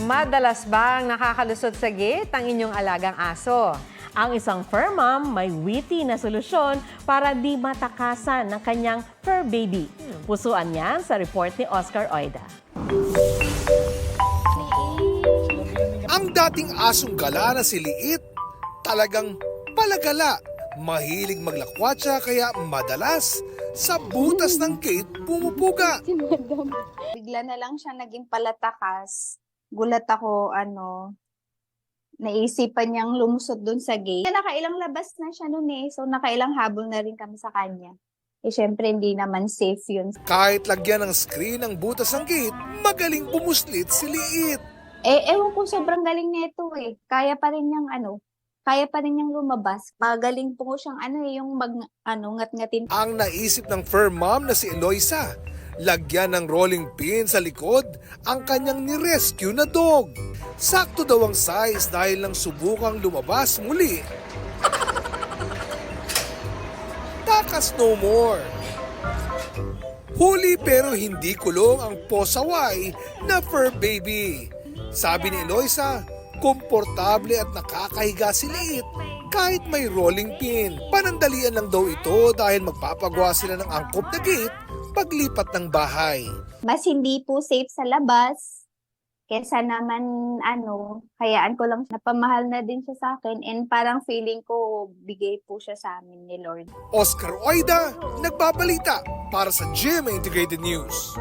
Madalas bang nakakalusot sa gate ang inyong alagang aso? Ang isang fur mom may witty na solusyon para di matakasan ng kanyang fur baby. Pusuan niyan sa report ni Oscar Oida. Ang dating asong gala na si Liit, talagang palagala. Mahilig maglakwatsa kaya madalas sa butas ng gate pumupuga. Si Madam. Bigla na lang siya naging palatakas. Gulat ako, naisipan niyang lumusot dun sa gate. Nakailang labas na siya nun eh. So, nakailang habol na rin kami sa kanya. Eh, syempre, hindi naman safe yun. Kahit lagyan ng screen ang butas ng gate, magaling pumuslit si Liit. Eh, ewan ko, sobrang galing nito eh. Kaya pa rin niyang lumabas. Magaling po siyang yung ngat-ngatin. Ang naisip ng fur mom na si Eloisa, lagyan ng rolling pin sa likod ang kanyang ni-rescue na dog. Sakto daw ang size dahil lang subukang lumabas muli. Takas no more. Huli pero hindi kulong ang posaway na fur baby. Sabi ni Eloisa, komportable at nakakahiga si Liit kahit may rolling pin. Panandalian lang daw ito dahil magpapagawa sila ng angkop na gate paglipat ng bahay. Mas hindi po safe sa labas. Kesa naman, hayaan ko lang, napamahal na din siya sa akin and parang feeling ko, bigay po siya sa amin ni Lord. Oscar Oida, nagbabalita para sa GMA Integrated News.